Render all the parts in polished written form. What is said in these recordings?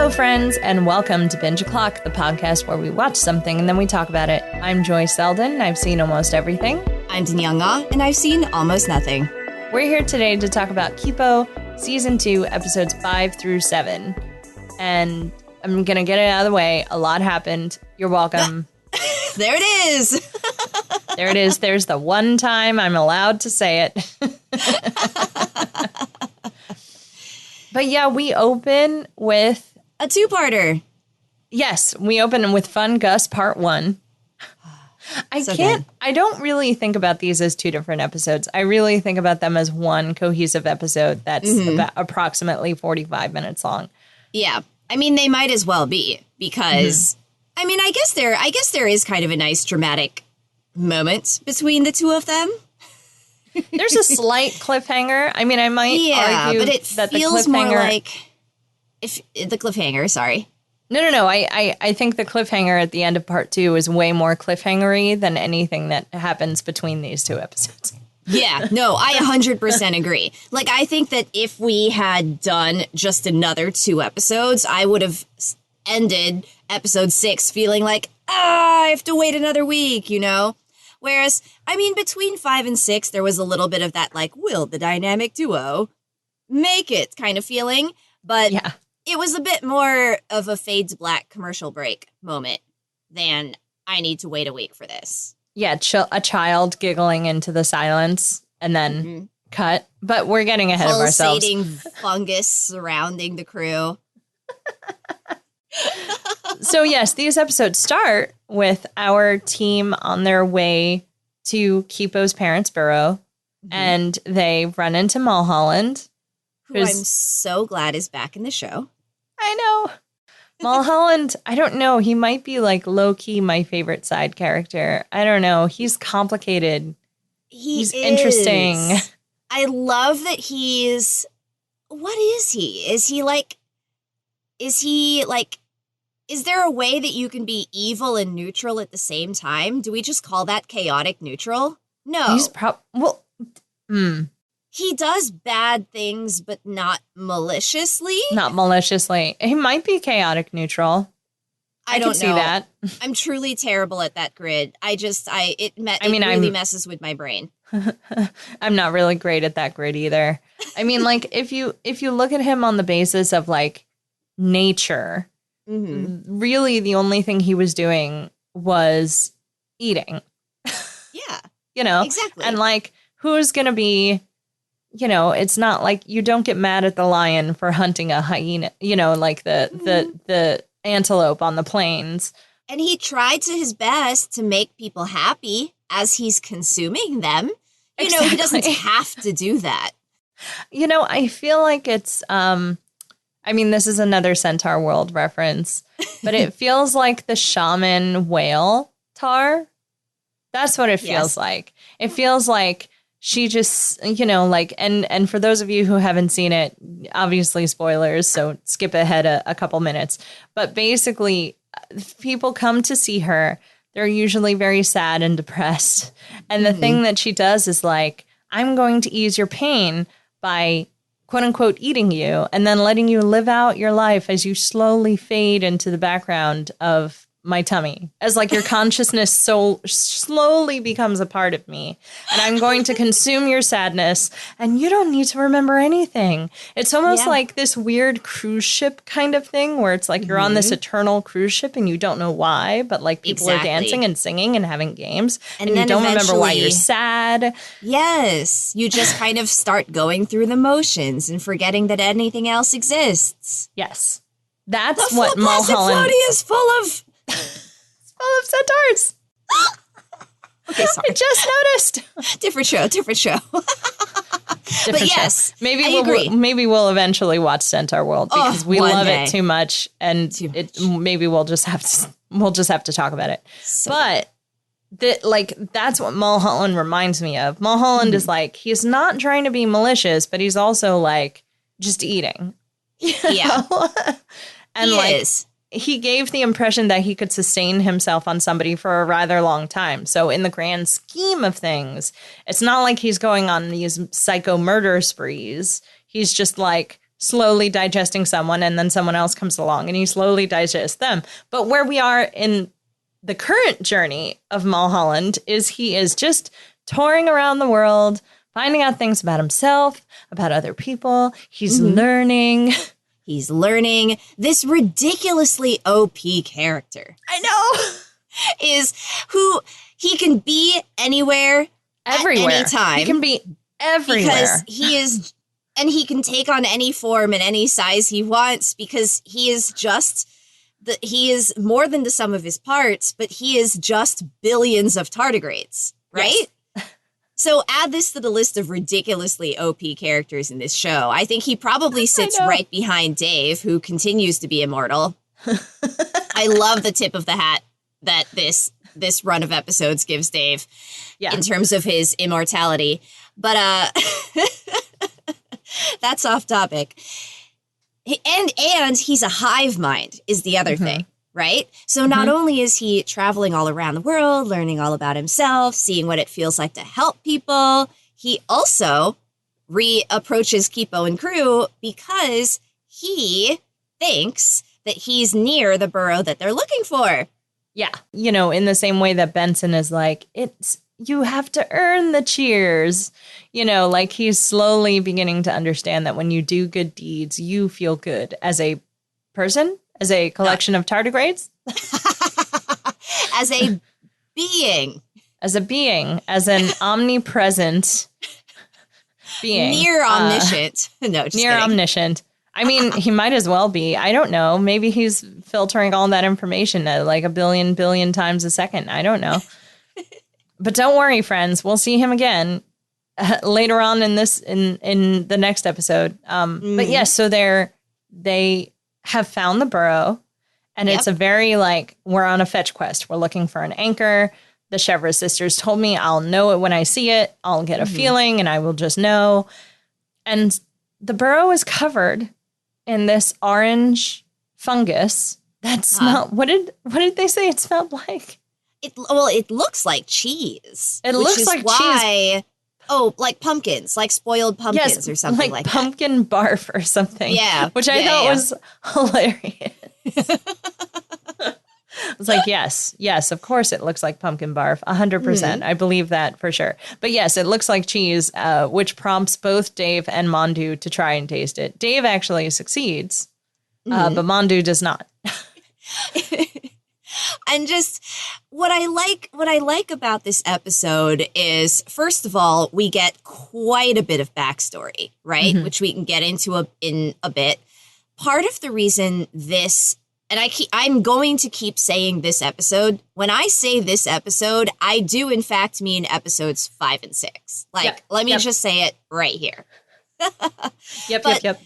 Hello, friends, and welcome to Binge O'Clock, the podcast where we watch something and then we talk about it. I'm Joy Selden. I've seen almost everything. I'm Danielle, and I've seen almost nothing. We're here today to talk about Kipo, Season 2, Episodes 5 through 7. And I'm going to get it out of the way. A lot happened. You're welcome. There it is. There it is. There's the one time I'm allowed to say it. But yeah, we open with a two-parter. Yes, we open with Fungus Part 1. I don't really think about these as two different episodes. I really think about them as one cohesive episode that's about approximately 45 minutes long. Yeah. I mean, they might as well be because, I mean, I guess there is kind of a nice dramatic moment between the two of them. There's a slight cliffhanger. I mean, I might argue but it that the feels cliffhanger... more like... the cliffhanger, sorry. No. I think the cliffhanger at the end of Part 2 is way more cliffhangery than anything that happens between these two episodes. Yeah, no, I 100% agree. Like, I think that if we had done just another 2 episodes, I would have ended episode 6 feeling like, I have to wait another week, you know? Whereas, I mean, between 5 and 6, there was a little bit of that, like, will the dynamic duo make it kind of feeling? But yeah. It was a bit more of a fade to black commercial break moment than I need to wait a week for this. Yeah, a child giggling into the silence and then cut. But we're getting ahead of ourselves. Pulsating fungus surrounding the crew. So yes, these episodes start with our team on their way to Kipo's parents' burrow, and they run into Mullholland, who I'm so glad is back in the show. I know. Mullholland, I don't know. He might be like low-key my favorite side character. I don't know. He's complicated. He's interesting. I love that he's... What is he? Is there a way that you can be evil and neutral at the same time? Do we just call that chaotic neutral? No. He's He does bad things, but not maliciously. Not maliciously. He might be chaotic neutral. I don't see that. I'm truly terrible at that grid. It really messes with my brain. I'm not really great at that grid either. I mean, like if you look at him on the basis of like nature, really the only thing he was doing was eating. Yeah. You know? Exactly. And like who's going to be, you know, it's not like you don't get mad at the lion for hunting a hyena, you know, like the antelope on the plains. And he tried to his best to make people happy as he's consuming them. You know, he doesn't have to do that. You know, I feel like it's, I mean, this is another Centaur World reference, but it feels like the shaman whale Tar. That's what it feels like. It feels like she just, you know, like, and for those of you who haven't seen it, obviously spoilers, so skip ahead a couple minutes. But basically, people come to see her. They're usually very sad and depressed. And the thing that she does is like, I'm going to ease your pain by, quote unquote, eating you and then letting you live out your life as you slowly fade into the background of my tummy, as like your consciousness so slowly becomes a part of me, and I'm going to consume your sadness, and you don't need to remember anything. It's almost like this weird cruise ship kind of thing where it's like you're on this eternal cruise ship and you don't know why, but like people are dancing and singing and having games, and you don't remember why you're sad. Yes, you just kind of start going through the motions and forgetting that anything else exists. Yes, that's what Mullholland is full of. It's full of centaurs. Okay, sorry. I just noticed. Different show. But yes, maybe we'll eventually watch Centaur World because we love it too much, and maybe we'll just have to talk about it. But that's what Mullholland reminds me of. Mullholland is like, he's not trying to be malicious, but he's also like just eating. Yeah, and he is. He gave the impression that he could sustain himself on somebody for a rather long time. So in the grand scheme of things, it's not like he's going on these psycho murder sprees. He's just like slowly digesting someone, and then someone else comes along and he slowly digests them. But where we are in the current journey of Mullholland is he is just touring around the world, finding out things about himself, about other people. He's learning. He's learning. This ridiculously OP character. I know. Is who he can be anywhere, everywhere. at any time. He can be everywhere. Because he is, and he can take on any form and any size he wants because he is just, he is more than the sum of his parts, but he is just billions of tardigrades, right? Yes. So add this to the list of ridiculously OP characters in this show. I think he probably sits right behind Dave, who continues to be immortal. I love the tip of the hat that this run of episodes gives Dave in terms of his immortality. But that's off topic. And he's a hive mind is the other thing. Right? So not only is he traveling all around the world, learning all about himself, seeing what it feels like to help people, he also reapproaches Kipo and crew because he thinks that he's near the burrow that they're looking for. Yeah. You know, in the same way that Benson is like, you have to earn the cheers. You know, like he's slowly beginning to understand that when you do good deeds, you feel good as a person. As a collection of tardigrades? As a being. As a being. As an omnipresent being. Near omniscient. No, just near kidding. Omniscient. I mean, he might as well be. I don't know. Maybe he's filtering all that information at like a billion times a second. I don't know. But don't worry, friends. We'll see him again later on in the next episode. But yes, so they have found the burrow, and it's a very we're on a fetch quest. We're looking for an anchor. The Chevrolet sisters told me I'll know it when I see it. I'll get a feeling and I will just know. And the burrow is covered in this orange fungus that smelled. What did they say it smelled like? It looks like cheese. It looks like cheese. Oh, like pumpkins, like spoiled pumpkins or something like that. Pumpkin barf or something. Yeah. Which I thought was hilarious. I was like, yes, of course it looks like pumpkin barf. 100%. I believe that for sure. But yes, it looks like cheese, which prompts both Dave and Mondu to try and taste it. Dave actually succeeds, but Mondu does not. And just what I like about this episode is, first of all, we get quite a bit of backstory, right? Which we can get into in a bit. Part of the reason this, and I'm going to keep saying this episode. When I say this episode, I do in fact mean episodes 5 and 6. Let me just say it right here. Yep.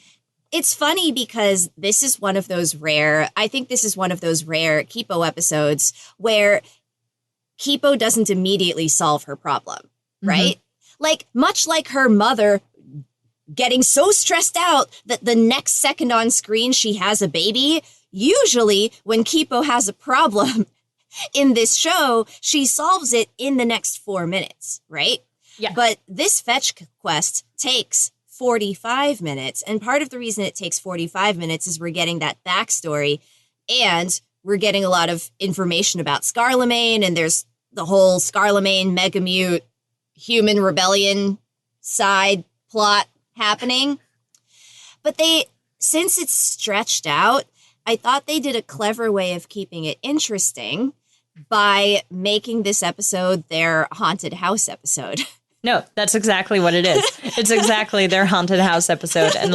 It's funny because this is one of those rare Kipo episodes where Kipo doesn't immediately solve her problem, right? Like, much like her mother getting so stressed out that the next second on screen she has a baby, usually when Kipo has a problem in this show, she solves it in the next 4 minutes, right? Yeah. But this fetch quest takes 45 minutes. And part of the reason it takes 45 minutes is we're getting that backstory and we're getting a lot of information about Scarlemagne, and there's the whole Scarlemagne Megamute human rebellion side plot happening. But since it's stretched out, I thought they did a clever way of keeping it interesting by making this episode their haunted house episode. No, that's exactly what it is. It's exactly their haunted house episode. And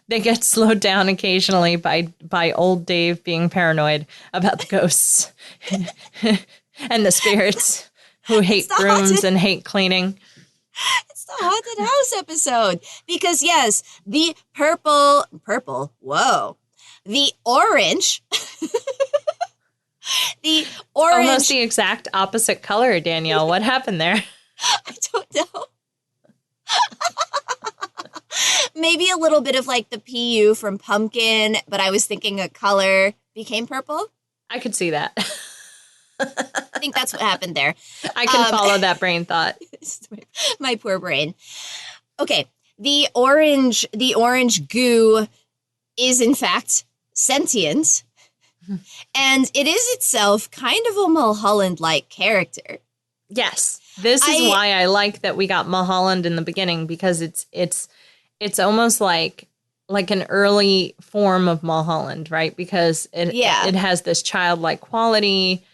they get slowed down occasionally by old Dave being paranoid about the ghosts and the spirits who hate brooms and hate cleaning. It's the haunted house episode. Because yes, the purple, whoa, the orange, almost the exact opposite color, Danielle. What happened there? I don't know. Maybe a little bit of the PU from pumpkin, but I was thinking a color became purple. I could see that. I think that's what happened there. I can follow that brain thought. My poor brain. Okay. The orange goo is in fact sentient. And it is itself kind of a Mullholland-like character. Yes. This is why I like that we got Mullholland in the beginning, because it's almost like an early form of Mullholland, right? Because it has this childlike quality,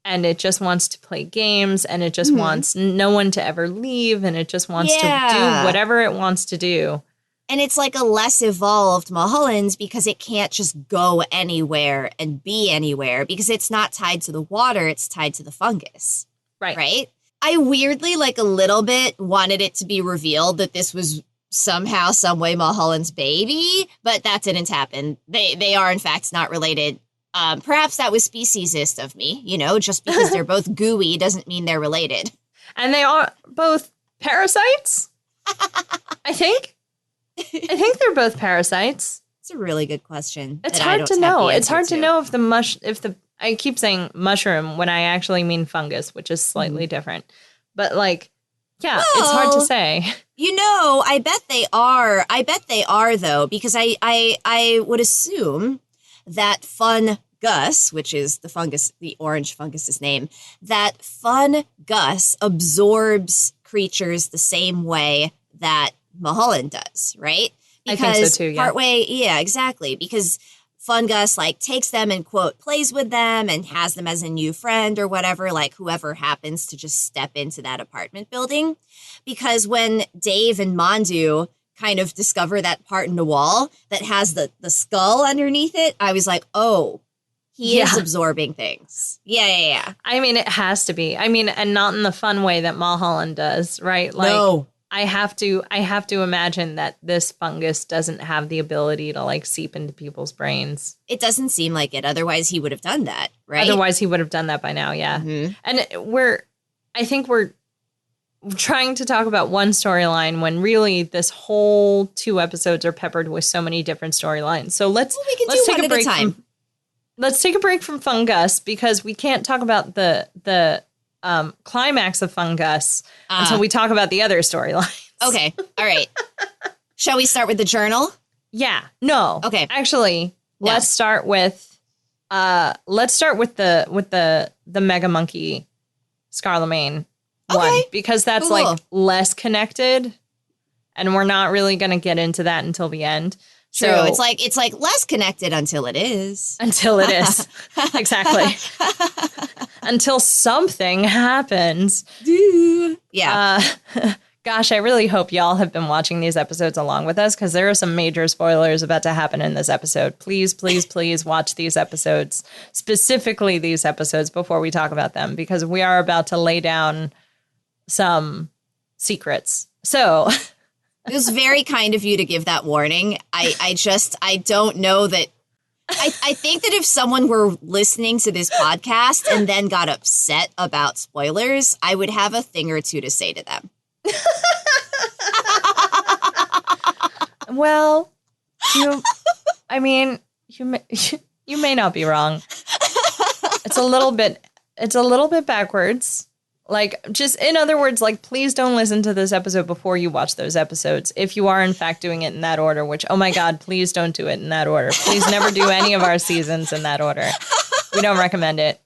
and it just wants to play games, and it just wants no one to ever leave, and it just wants to do whatever it wants to do. And it's like a less evolved Mullholland because it can't just go anywhere and be anywhere because it's not tied to the water, it's tied to the fungus. Right? I weirdly, like a little bit, wanted it to be revealed that this was somehow, some way Mullholland's baby, but that didn't happen. They are, in fact, not related. Perhaps that was speciesist of me, just because they're both gooey doesn't mean they're related. And they are both parasites, I think. I think they're both parasites. It's a really good question. It's hard to know. It's hard to know if I keep saying mushroom when I actually mean fungus, which is slightly different. But it's hard to say. I bet they are. I bet they are, though, because I would assume that fungus, which is the fungus, the orange fungus's name, that fungus absorbs creatures the same way that Mullholland does, right? Because I think so too, yeah. Partway, yeah, exactly. Because fungus takes them and quote plays with them and has them as a new friend or whatever, whoever happens to just step into that apartment building. Because when Dave and Mandu kind of discover that part in the wall that has the skull underneath it, I was like, oh, he is absorbing things. Yeah. I mean, it has to be. I mean, and not in the fun way that Mullholland does, right? No. I have to imagine that this fungus doesn't have the ability to seep into people's brains. It doesn't seem like it. Otherwise, he would have done that, right? Otherwise, he would have done that by now, yeah. Mm-hmm. And I think we're trying to talk about one storyline when really this whole 2 episodes are peppered with so many different storylines. So let's take a break. Let's take a break from fungus because we can't talk about the climax of fungus until we talk about the other storylines. Okay. All right. Shall we start with the journal? Yeah. No. Okay. Actually, let's start with the Mega Monkey Scarlemagne one because that's less connected, and we're not really going to get into that until the end. True. So, it's like less connected until it is. Until it is. Exactly. Until something happens. Yeah. Gosh, I really hope y'all have been watching these episodes along with us because there are some major spoilers about to happen in this episode. Please, please, please watch these episodes, specifically these episodes, before we talk about them because we are about to lay down some secrets. So... It was very kind of you to give that warning. I don't know that. I think that if someone were listening to this podcast and then got upset about spoilers, I would have a thing or two to say to them. Well, you may not be wrong. It's a little bit backwards. Just in other words, please don't listen to this episode before you watch those episodes. If you are, in fact, doing it in that order, which, oh my God, please don't do it in that order. Please never do any of our seasons in that order. We don't recommend it.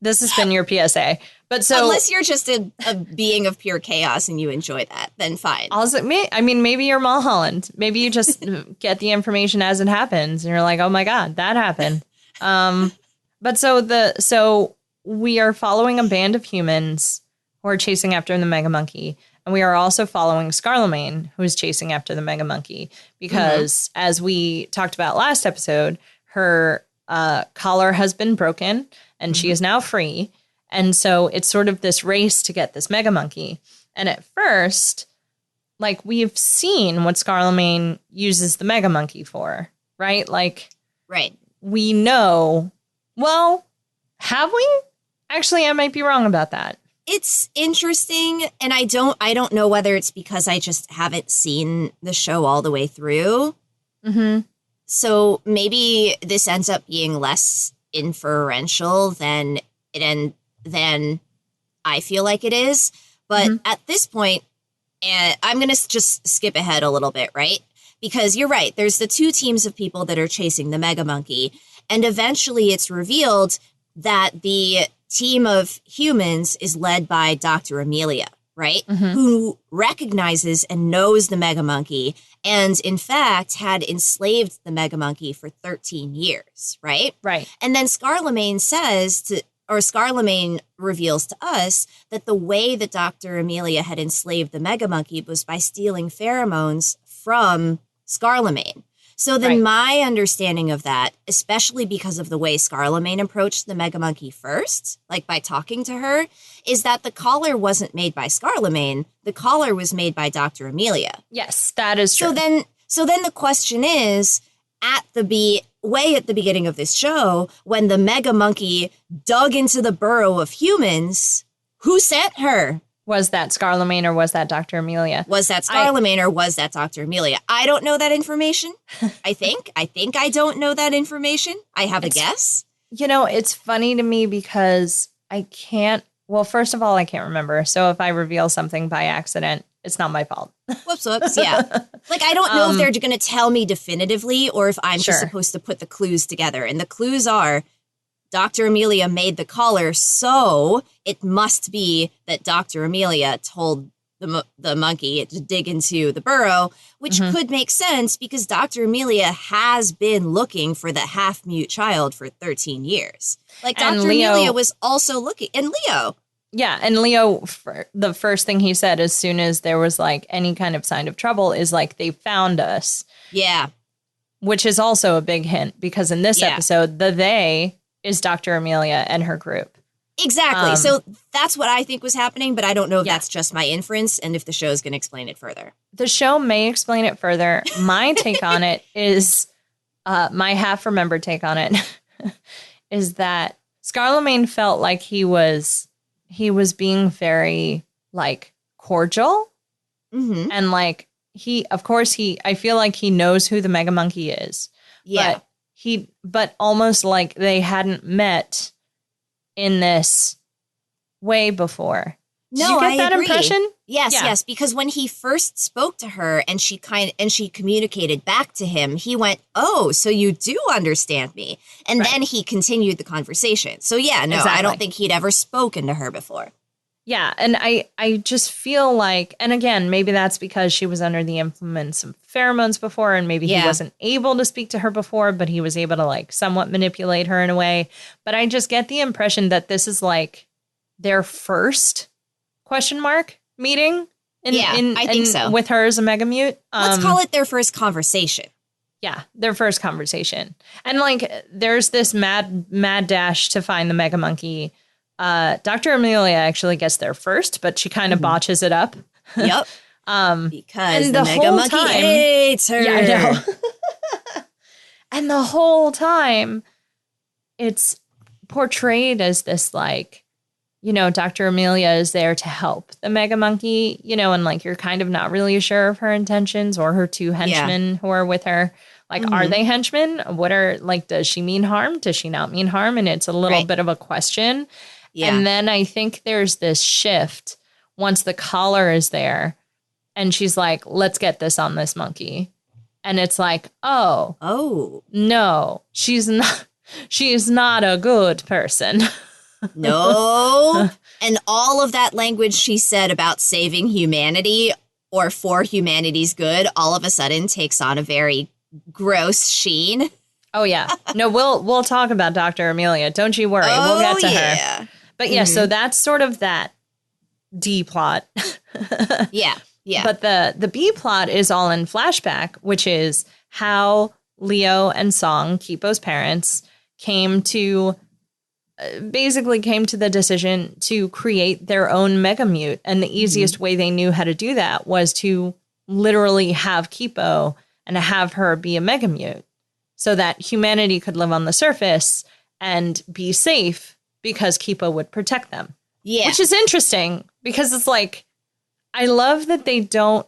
This has been your PSA. But so, unless you're just a being of pure chaos and you enjoy that, then fine. Also, maybe you're Mullholland. Maybe you just get the information as it happens. And you're like, oh my God, that happened. But so we are following a band of humans who are chasing after the Mega Monkey. And we are also following Scarlemagne, who is chasing after the Mega Monkey. Because as we talked about last episode, her collar has been broken and she is now free. And so it's sort of this race to get this Mega Monkey. And at first, we've seen what Scarlemagne uses the Mega Monkey for, right? Right. We know. Well, have we? Actually, I might be wrong about that. It's interesting, and I don't know whether it's because I just haven't seen the show all the way through. Mm-hmm. So maybe this ends up being less inferential than I feel like it is. But at this point, I'm going to just skip ahead a little bit, right? because you're right. There's the two teams of people that are chasing the mega monkey. And eventually it's revealed that the team of humans is led by Dr. Amelia, right? Who recognizes and knows the mega monkey and, in fact, had enslaved the mega monkey for 13 years, right? Right. And then Scarlemagne Scarlemagne reveals to us that the way that Dr. Amelia had enslaved the mega monkey was by stealing pheromones from Scarlemagne. So then my understanding of that, especially because of the way Scarlemagne approached the mega monkey first, like by talking to her, is that the collar wasn't made by Scarlemagne. The collar was made by Dr. Amelia. Yes, that is true. So then the question is, way at the beginning of this show, when the mega monkey dug into the burrow of humans, who sent her? Was that Scarlemagne or was that Dr. Amelia? Was that Scarlemagne or was that Dr. Amelia? I don't know that information. I think I don't know that information. I have a guess. You know, it's funny to me because well, first of all, I can't remember. So if I reveal something by accident, it's not my fault. Whoops, yeah. Like, I don't know if they're going to tell me definitively or if I'm just supposed to put the clues together. And the clues are Dr. Amelia made the collar, so it must be that Dr. Amelia told the monkey to dig into the burrow, which could make sense because Dr. Amelia has been looking for the half-mute child for 13 years. Like, Dr. Amelia was also looking, and Leo. Yeah, and Leo, the first thing he said as soon as there was, like, any kind of sign of trouble is, like, they found us. Yeah. Which is also a big hint because in this episode, the they is Dr. Amelia and her group. Exactly. So that's what I think was happening, but I don't know if that's just my inference and if the show is going to explain it further. The show may explain it further. My take on it is, my half-remembered take on it is that Scarlemagne felt like he was being very, like, cordial. And, like, I feel like he knows who the mega monkey is. Yeah. But almost like they hadn't met in this way before. Did you get that impression? Yes, because when he first spoke to her and she communicated back to him, he went, "Oh, so you do understand me." And then he continued the conversation. So exactly. I don't think he'd ever spoken to her before. Yeah, and I just feel like, and again, maybe that's because she was under the influence of pheromones before, and maybe he wasn't able to speak to her before, but he was able to, like, somewhat manipulate her in a way. But I just get the impression that this is, like, their first meeting I think so. With her as a mega mute. Let's call it their first conversation. Yeah, their first conversation. And, like, there's this mad dash to find the mega monkey. Dr. Amelia actually gets there first, but she kind of botches it up. Yep. Because the mega whole monkey time, hates her. Yeah, I know. And the whole time, it's portrayed as this, like, you know, Dr. Amelia is there to help the mega monkey, you know, and, like, you're kind of not really sure of her intentions or her two henchmen who are with her. Like, are they henchmen? Does she mean harm? Does she not mean harm? And it's a little bit of a question. Yeah. And then I think there's this shift once the collar is there and she's like, let's get this on this monkey. And it's like, oh, no, she is not a good person. No. And all of that language she said about saving humanity or for humanity's good, all of a sudden takes on a very gross sheen. Oh, yeah. No, we'll talk about Dr. Amelia. Don't you worry. We'll get to her. But yeah, so that's sort of that D plot. Yeah. But the B plot is all in flashback, which is how Leo and Song, Kipo's parents, came to the decision to create their own mega mute. And the easiest way they knew how to do that was to literally have Kipo and have her be a mega mute so that humanity could live on the surface and be safe because Kipo would protect them. Yeah. Which is interesting because it's like, I love that they don't,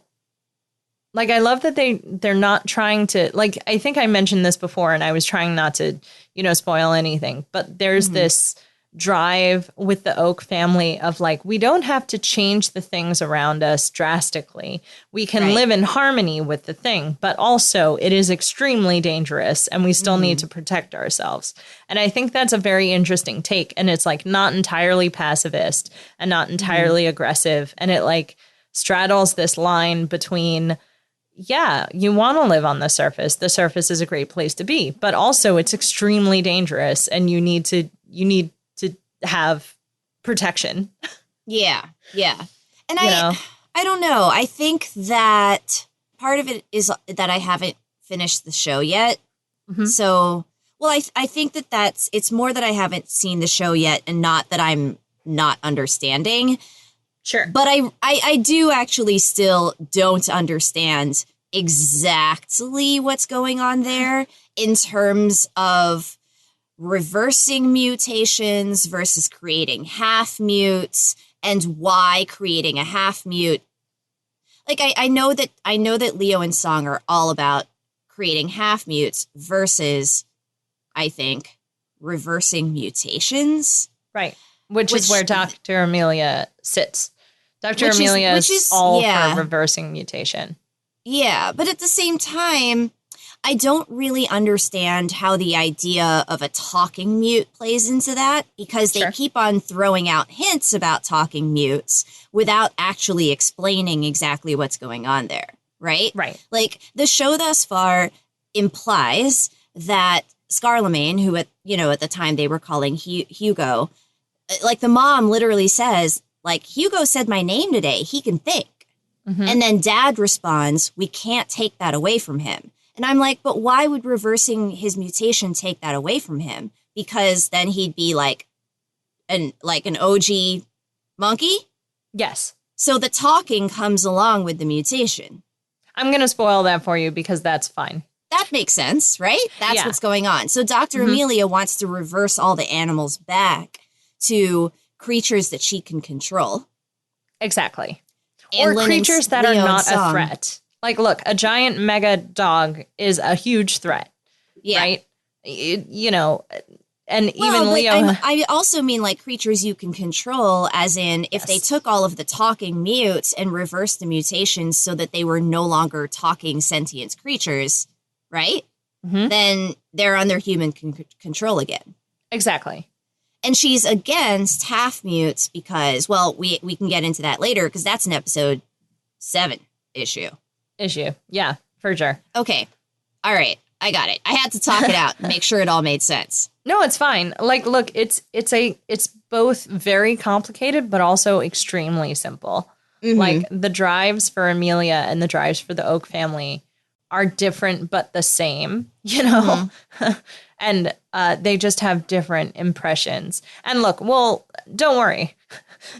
like, I love that they're not trying to, like, I think I mentioned this before and I was trying not to, you know, spoil anything, but there's this drive with the Oak family of like, we don't have to change the things around us drastically. We can live in harmony with the thing, but also it is extremely dangerous and we still need to protect ourselves. And I think that's a very interesting take. And it's like not entirely pacifist and not entirely aggressive. And it like straddles this line between, yeah, you want to live on the surface. The surface is a great place to be, but also it's extremely dangerous and you need to have protection. Yeah. And I don't know. I think that part of it is that I haven't finished the show yet. So, well, I think that it's more that I haven't seen the show yet and not that I'm not understanding. Sure. But I do actually still don't understand exactly what's going on there in terms of reversing mutations versus creating half mutes and why creating a half mute. Like I know that Leo and Song are all about creating half mutes versus, I think, reversing mutations. Right. Which is where Dr. Amelia sits. Dr. Amelia is all for reversing mutation. Yeah, but at the same time, I don't really understand how the idea of a talking mute plays into that because they keep on throwing out hints about talking mutes without actually explaining exactly what's going on there, right? Right. Like the show thus far implies that Scarlemagne, who at the time they were calling Hugo, like the mom literally says, like, Hugo said my name today. He can think. And then Dad responds, we can't take that away from him. And I'm like, but why would reversing his mutation take that away from him? Because then he'd be like an OG monkey? Yes. So the talking comes along with the mutation. I'm going to spoil that for you because that's fine. That makes sense, right? That's what's going on. So Dr. Amelia wants to reverse all the animals back to creatures that she can control. Exactly. And or creatures that are not Song. a threat. Like, look, a giant mega dog is a huge threat, right? You know, and even Leo. I also mean like creatures you can control, as in if they took all of the talking mutes and reversed the mutations so that they were no longer talking sentient creatures, right? Then they're under human control again. Exactly. And she's against half mutes because, well, we can get into that later because that's an episode 7 issue. Yeah, for sure. Okay. All right. I got it. I had to talk it out and make sure it all made sense. No, it's fine. Like, look, it's both very complicated, but also extremely simple. Like the drives for Amelia and the drives for the Oak family are different, but the same, you know, and they just have different impressions. And look, well, don't worry.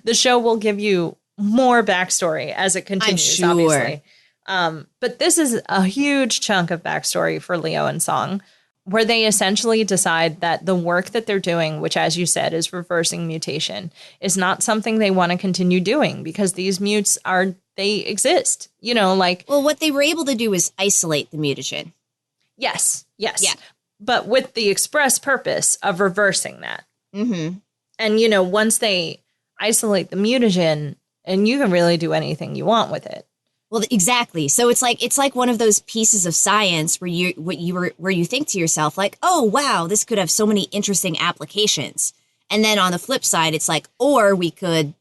The show will give you more backstory as it continues, obviously. But this is a huge chunk of backstory for Leo and Song, where they essentially decide that the work that they're doing, which, as you said, is reversing mutation, is not something they want to continue doing because these mutes they exist, you know, like. Well, what they were able to do is isolate the mutagen. Yes. Yeah. But with the express purpose of reversing that. And, you know, once they isolate the mutagen, and you can really do anything you want with it. Well, exactly. So it's like one of those pieces of science where you think to yourself like, oh, wow, this could have so many interesting applications. And then on the flip side, it's like, or we could,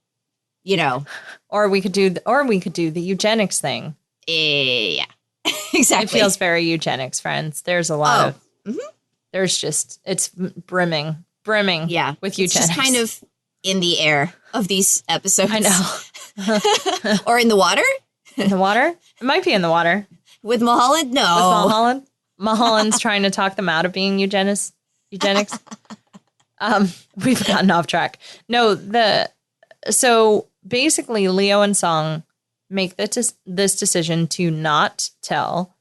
you know, or we could do the eugenics thing. Yeah, exactly. It feels very eugenics, friends. There's a lot of, there's just, it's brimming with eugenics. It's just kind of in the air of these episodes. I know. Or in the water? In the water? It might be in the water. With Mullholland? No. With Mullholland? Mullholland's trying to talk them out of being eugenics. We've gotten off track. No, so basically Leo and Song make this decision to not tell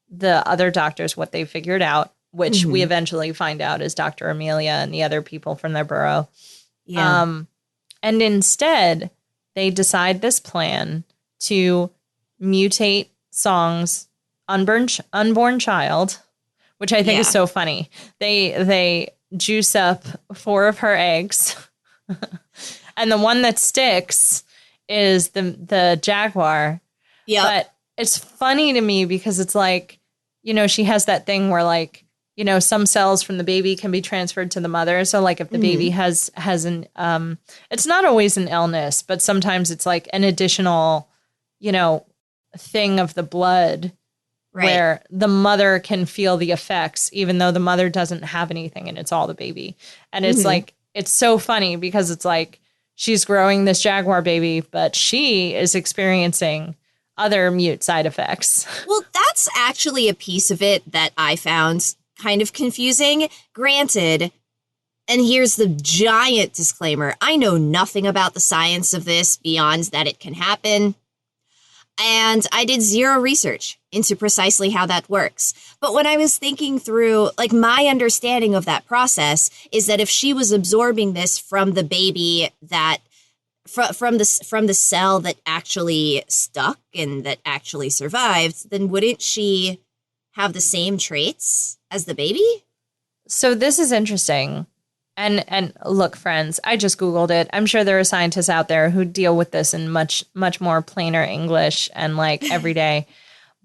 the other doctors what they figured out, which we eventually find out is Dr. Amelia and the other people from their burrow. Yeah. And instead, they decide this plan to mutate Song's unborn child, which I think is so funny. They juice up 4 of her eggs. And the one that sticks is the jaguar. Yeah. But it's funny to me because it's like, you know, she has that thing where like, you know, some cells from the baby can be transferred to the mother. So like if the baby has an, it's not always an illness, but sometimes it's like an additional, you know, thing of the blood where the mother can feel the effects, even though the mother doesn't have anything and it's all the baby. And it's like, it's so funny because it's like she's growing this jaguar baby, but she is experiencing other mute side effects. Well, that's actually a piece of it that I found kind of confusing. Granted, and here's the giant disclaimer, I know nothing about the science of this beyond that it can happen. And I did zero research into precisely how that works. But when I was thinking through, like, my understanding of that process is that if she was absorbing this from the baby that from the cell that actually stuck and that actually survived, then wouldn't she have the same traits as the baby? So this is interesting. And look, friends, I just Googled it. I'm sure there are scientists out there who deal with this in much, much more plainer English and like every day.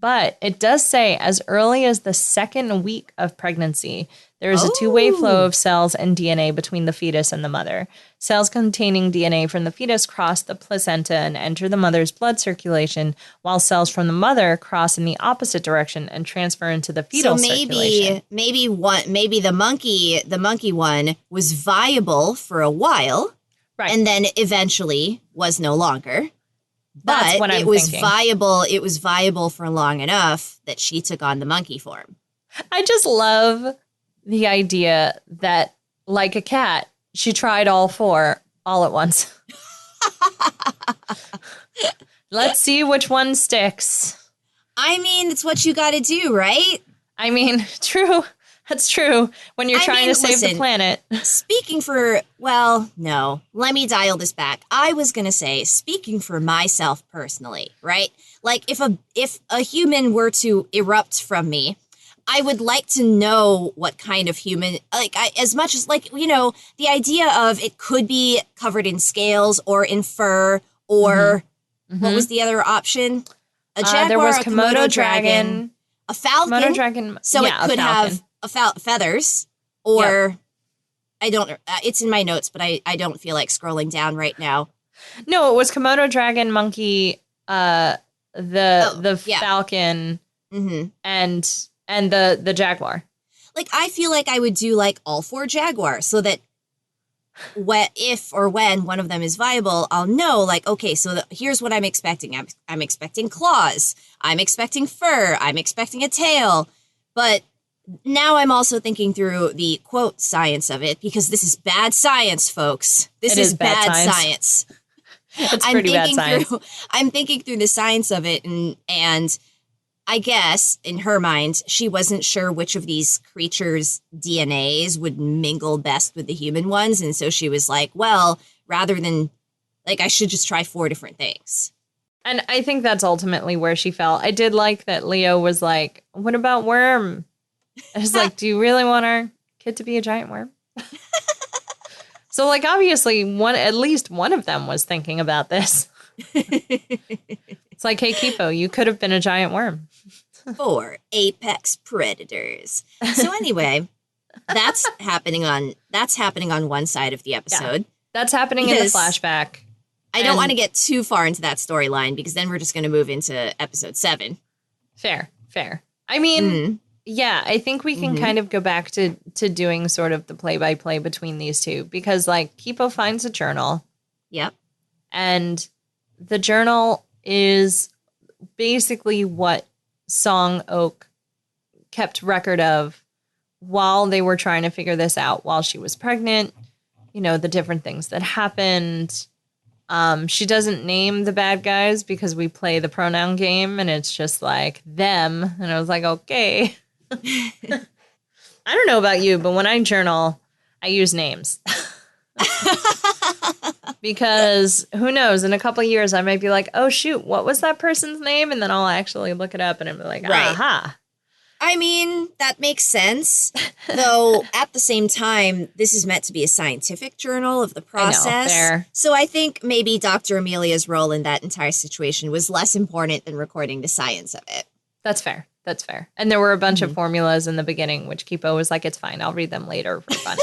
But it does say as early as the 2nd week of pregnancy, there is a two-way flow of cells and DNA between the fetus and the mother. Cells containing DNA from the fetus cross the placenta and enter the mother's blood circulation, while cells from the mother cross in the opposite direction and transfer into the fetal circulation. Maybe the monkey one was viable for a while, right, and then eventually was no longer. That's but what I'm it was thinking. viable. It was viable for long enough that she took on the monkey form. I just love the idea that, like a cat, she tried all 4 all at once. Let's see which one sticks. I mean, it's what you got to do, right? I mean, true. That's true. When you're trying to save the planet. Speaking for, well, no, let me dial this back. I was going to say, speaking for myself personally, right? Like if a human were to erupt from me, I would like to know what kind of human, like as much as like, you know, the idea of it could be covered in scales or in fur or what was the other option? A jaguar, there was a Komodo dragon, a falcon. Komodo dragon. So yeah, it could have feathers or I don't, it's in my notes, but I don't feel like scrolling down right now. No, it was Komodo dragon, monkey, the falcon, and the jaguar. Like, I feel like I would do like all 4 jaguars so that if or when one of them is viable, I'll know like, okay, so here's what I'm expecting. I'm expecting claws. I'm expecting fur. I'm expecting a tail. But now I'm also thinking through the quote science of it because this is bad science, folks. This is bad science. It's pretty bad science. I'm thinking through the science of it and I guess, in her mind, she wasn't sure which of these creatures' DNAs would mingle best with the human ones. And so she was like, well, rather than, like, I should just try 4 different things. And I think that's ultimately where she fell. I did like that Leo was like, what about worm? I was like, do you really want our kid to be a giant worm? So, like, obviously, at least one of them was thinking about this. It's like, hey, Kipo, you could have been a giant worm. 4 apex predators. So anyway, that's happening on one side of the episode. Yeah, that's happening in the flashback. I don't want to get too far into that storyline because then we're just going to move into episode 7. Fair. I mean, yeah, I think we can kind of go back to doing sort of the play-by-play between these two because, like, Kipo finds a journal. Yep. And the journal is basically what Song Oak kept record of while they were trying to figure this out while she was pregnant, you know, the different things that happened. She doesn't name the bad guys because we play the pronoun game and it's just like them. And I was like, okay. I don't know about you, but when I journal, I use names. Because who knows, in a couple of years, I might be like, oh, shoot, what was that person's name? And then I'll actually look it up and I'll be like, aha. I mean, that makes sense. Though, at the same time, this is meant to be a scientific journal of the process. I know, fair. So I think maybe Dr. Amelia's role in that entire situation was less important than recording the science of it. That's fair. That's fair. And there were a bunch of formulas in the beginning, which Kipo was like, it's fine. I'll read them later for fun.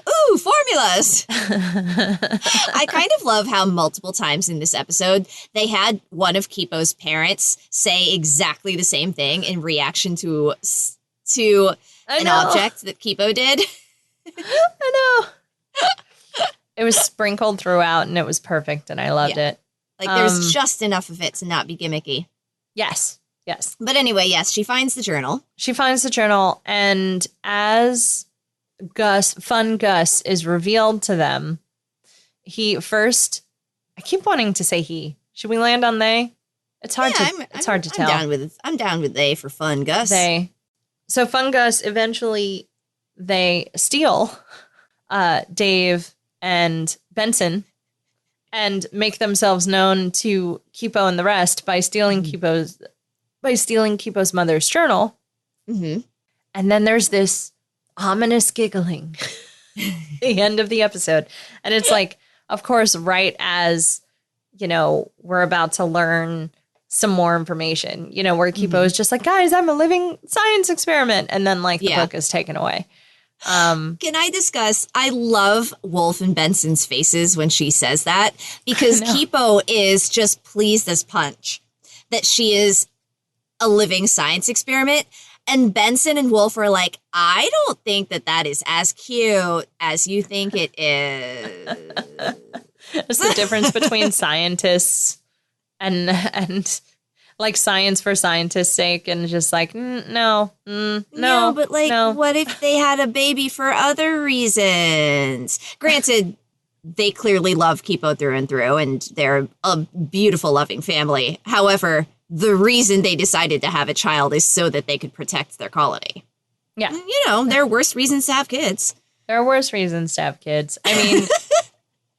Ooh, formulas! I kind of love how multiple times in this episode, they had one of Kipo's parents say exactly the same thing in reaction to an object that Kipo did. I know. It was sprinkled throughout, and it was perfect, and I loved it. Like, there's just enough of it to not be gimmicky. Yes. Yes. But anyway, yes, she finds the journal. She finds the journal, and as Fun Gus is revealed to them, I keep wanting to say he. Should we land on they? It's hard to tell. I'm down with they for Fun Gus. They. So Fun Gus, eventually, they steal Dave and Benson and make themselves known to Kipo and the rest by stealing Kipo's mother's journal. Mm-hmm. And then there's this ominous giggling at the end of the episode. And it's like, of course, right as, we're about to learn some more information, where Kipo is just like, guys, I'm a living science experiment. And then the book is taken away. Can I discuss? I love Wolf and Benson's faces when she says that, because Kipo is just pleased as punch that she is a living science experiment. And Benson and Wolf are like, I don't think that is as cute as you think it is. It's the difference between scientists and like science for scientists' sake, and just like, no. But what if they had a baby for other reasons? Granted, they clearly love Kipo through and through, and they're a beautiful, loving family. However, the reason they decided to have a child is so that they could protect their colony. Yeah. There are worse reasons to have kids. There are worse reasons to have kids. I mean,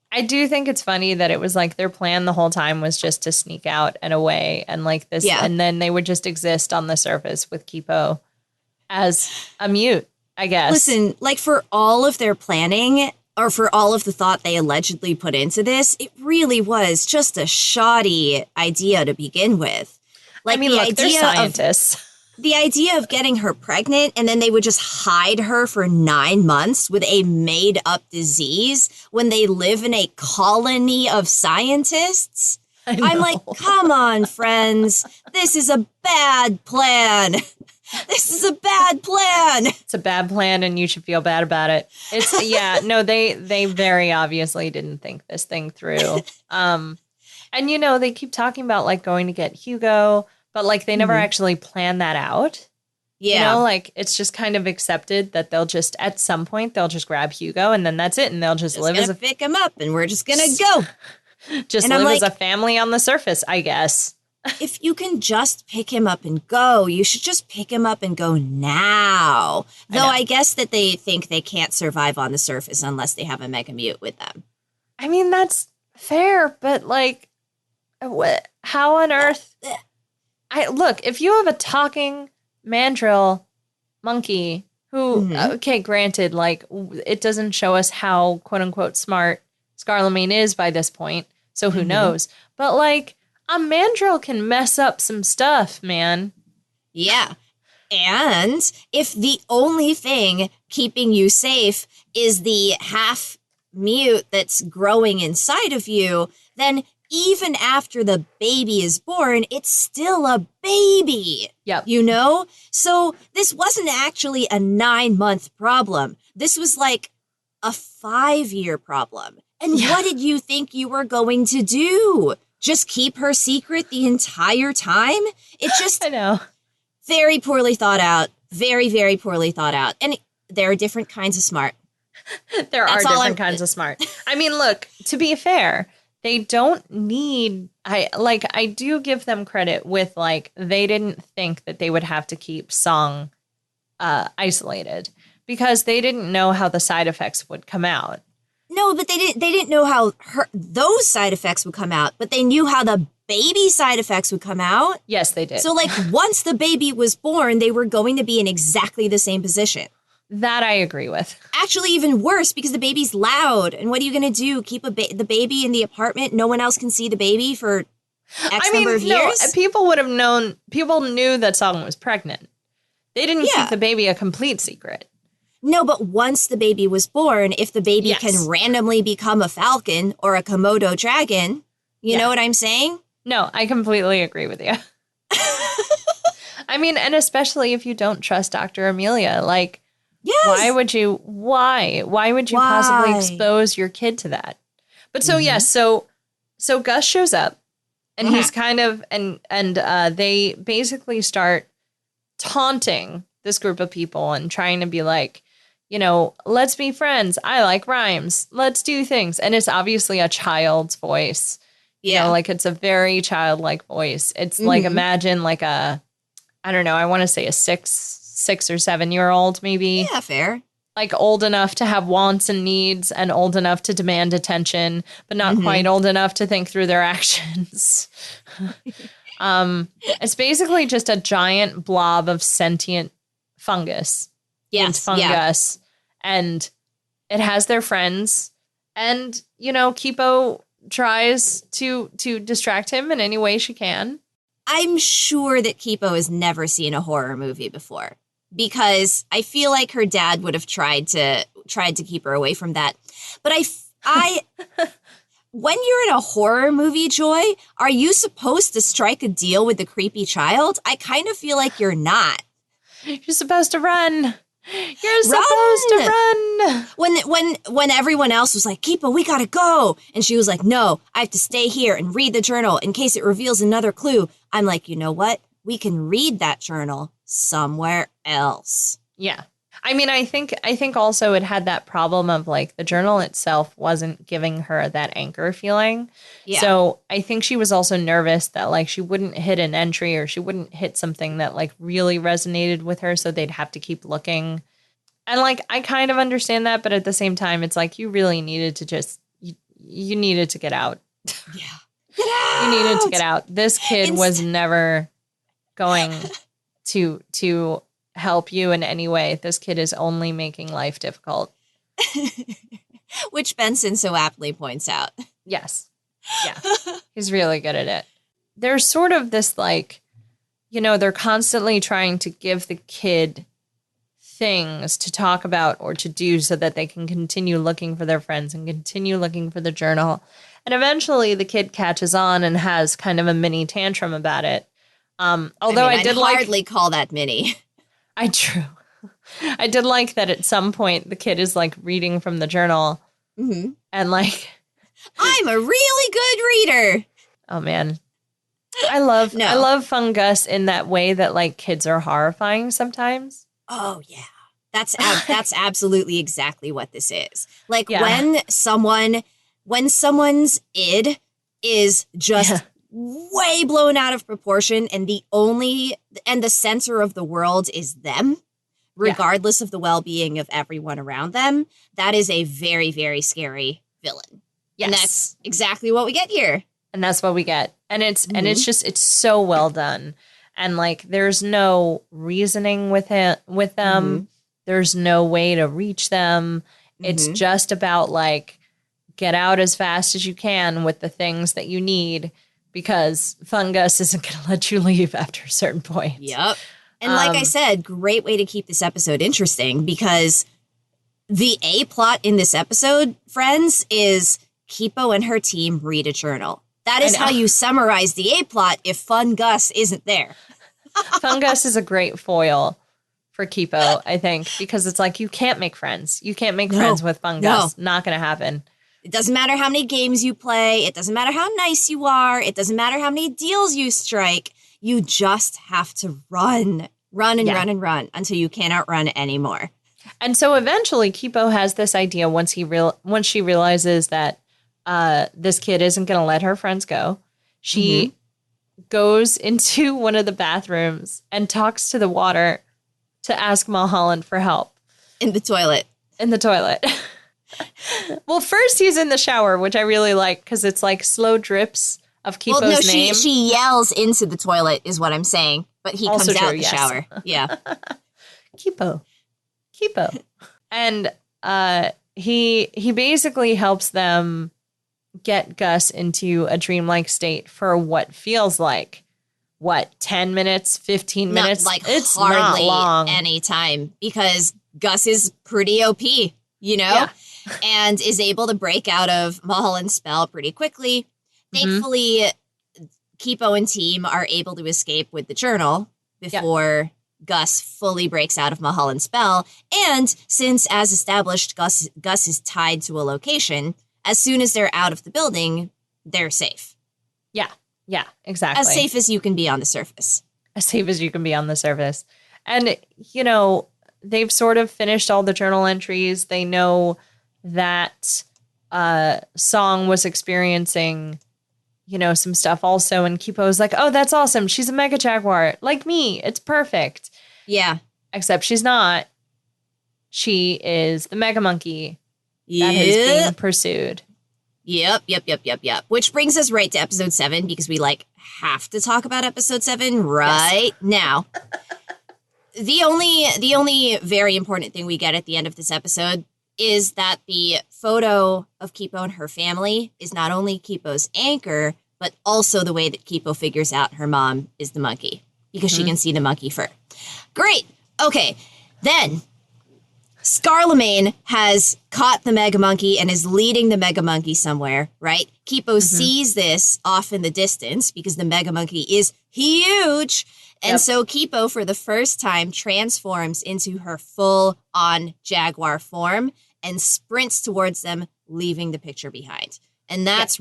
I do think it's funny that it was like their plan the whole time was just to sneak out and away and like this. Yeah. And then they would just exist on the surface with Kipo as a mute, I guess. Listen, for all of their planning, or for all of the thought they allegedly put into this, it really was just a shoddy idea to begin with. They're scientists. The idea of getting her pregnant and then they would just hide her for 9 months with a made-up disease when they live in a colony of scientists. I'm like, come on, friends. This is a bad plan. This is a bad plan. It's a bad plan, and you should feel bad about it. They very obviously didn't think this thing through. And they keep talking about going to get Hugo, but they never actually plan that out. Yeah. It's just kind of accepted that they'll just, at some point, they'll just grab Hugo, and then that's it, and they'll just live as pick him up, and we're just gonna go. Just live as a family on the surface, I guess. If you can just pick him up and go, you should just pick him up and go now. Though I guess that they think they can't survive on the surface unless they have a mega mute with them. I mean, that's fair, but how on earth? Look, if you have a talking mandrill monkey who, okay, granted, it doesn't show us how quote unquote smart Scarlamine is by this point, so who knows? But a mandrill can mess up some stuff, man. Yeah. And if the only thing keeping you safe is the half mute that's growing inside of you, then even after the baby is born, it's still a baby. Yep. So this wasn't actually a 9-month problem. This was a 5-year problem. And what did you think you were going to do? Just keep her secret the entire time? It just... I know. Very poorly thought out. Very, very poorly thought out. And there are different kinds of smart. There are different kinds of smart. I mean, look, to be fair, they don't need... I do give them credit with, they didn't think that they would have to keep Song isolated because they didn't know how the side effects would come out. No, but they didn't know how those side effects would come out, but they knew how the baby side effects would come out. Yes, they did. So, like, once the baby was born, they were going to be in exactly the same position. That I agree with. Actually, even worse, because the baby's loud. And what are you going to do? Keep the baby in the apartment? No one else can see the baby for number of years? People would have known. People knew that Song was pregnant. They didn't keep the baby a complete secret. No, but once the baby was born, if the baby can randomly become a falcon or a Komodo dragon, you know what I'm saying? No, I completely agree with you. I mean, and especially if you don't trust Dr. Amelia, like, why would you possibly expose your kid to that? But so, so Gus shows up and he's kind of, and they basically start taunting this group of people and trying to be like, you know, let's be friends. I like rhymes. Let's do things. And it's obviously a child's voice. You know, like it's a very childlike voice. It's like, imagine like I don't know, I want to say a 6 or 7 year old maybe. Yeah, fair. Like old enough to have wants and needs and old enough to demand attention, but not quite old enough to think through their actions. It's basically just a giant blob of sentient fungus. Yes, fungus. And it has their friends. And, you know, Kipo tries to distract him in any way she can. I'm sure that Kipo has never seen a horror movie before, because I feel like her dad would have tried to keep her away from that. But I when you're in a horror movie, Joy, are you supposed to strike a deal with the creepy child? I kind of feel like you're not. You're supposed to run. You're supposed to run. When everyone else was like, Kipo, we gotta go. And she was like, no, I have to stay here and read the journal in case it reveals another clue. I'm like, you know what? We can read that journal somewhere else. Yeah. I mean, I think also it had that problem of like the journal itself wasn't giving her that anchor feeling. Yeah. So I think she was also nervous that like she wouldn't hit an entry or she wouldn't hit something that like really resonated with her. So they'd have to keep looking. And like, I kind of understand that. But at the same time, it's like you really needed to just you needed to get out. Yeah. Get out. You needed to get out. This kid was never going to help you in any way. This kid is only making life difficult. Which Benson so aptly points out. Yes. Yeah. He's really good at it. There's sort of this like, you know, they're constantly trying to give the kid things to talk about or to do so that they can continue looking for their friends and continue looking for the journal. And eventually the kid catches on and has kind of a mini tantrum about it. Although I did hardly call that mini. I did like that at some point the kid is like reading from the journal and like, I'm a really good reader. Oh man. I love fungus in that way that like kids are horrifying sometimes. Oh yeah. That's absolutely exactly what this is. Like when someone's id is just way blown out of proportion and the center of the world is them, regardless of the well-being of everyone around them, that is a very, very scary villain. Yes. And that's exactly what we get here. And that's what we get. And it's it's so well done. And like there's no reasoning with them. There's no way to reach them. It's just about like get out as fast as you can with the things that you need, because fungus isn't going to let you leave after a certain point. Yep. And like I said, great way to keep this episode interesting, because the A plot in this episode, friends, is Kipo and her team read a journal. That is how you summarize the A plot if Fungus isn't there. Fungus is a great foil for Kipo, I think, because it's like you can't make friends. You can't make friends with fungus. No. Not going to happen. It doesn't matter how many games you play. It doesn't matter how nice you are. It doesn't matter how many deals you strike. You just have to run and run until you can't outrun anymore. And so eventually Kipo has this idea once she realizes that this kid isn't going to let her friends go. She goes into one of the bathrooms and talks to the water to ask Mullholland for help. In the toilet. Well, first he's in the shower, which I really like because it's like slow drips of Kipo's name. She yells into the toilet is what I'm saying, but he Also comes out true, the yes. shower. Yeah. Kipo. And he basically helps them get Gus into a dreamlike state for what feels like, 10 minutes, 15 minutes? It's hardly not long. any time because Gus is pretty OP, you know, and is able to break out of Mullholland's spell pretty quickly. Thankfully, Kipo and team are able to escape with the journal before Gus fully breaks out of Mullholland's spell. And since, as established, Gus is tied to a location, as soon as they're out of the building, they're safe. Yeah, exactly. As safe as you can be on the surface. As safe as you can be on the surface. And, you know, they've sort of finished all the journal entries. They know that Song was experiencing, you know, some stuff also. And Kipo's like, oh, that's awesome. She's a mega jaguar. Like me. It's perfect. Yeah. Except she's not. She is the mega monkey that is being pursued. Yep. Which brings us right to episode 7 because we have to talk about episode 7 right now. The only very important thing we get at the end of this episode is that the photo of Kipo and her family is not only Kipo's anchor, but also the way that Kipo figures out her mom is the monkey because she can see the monkey fur. Great. Okay. Then Scarlemagne has caught the mega monkey and is leading the mega monkey somewhere, right? Kipo sees this off in the distance because the mega monkey is huge. And so Kipo, for the first time, transforms into her full-on jaguar form and sprints towards them, leaving the picture behind. And that's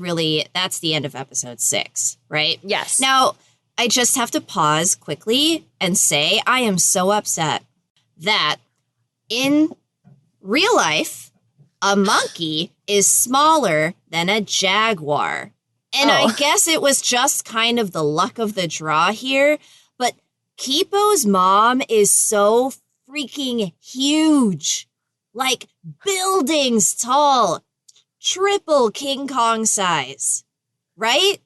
that's the end of episode 6, right? Yes. Now, I just have to pause quickly and say I am so upset that in real life, a monkey is smaller than a jaguar. And I guess it was just kind of the luck of the draw here. But Kipo's mom is so freaking huge. Like buildings tall, triple King Kong size. Right?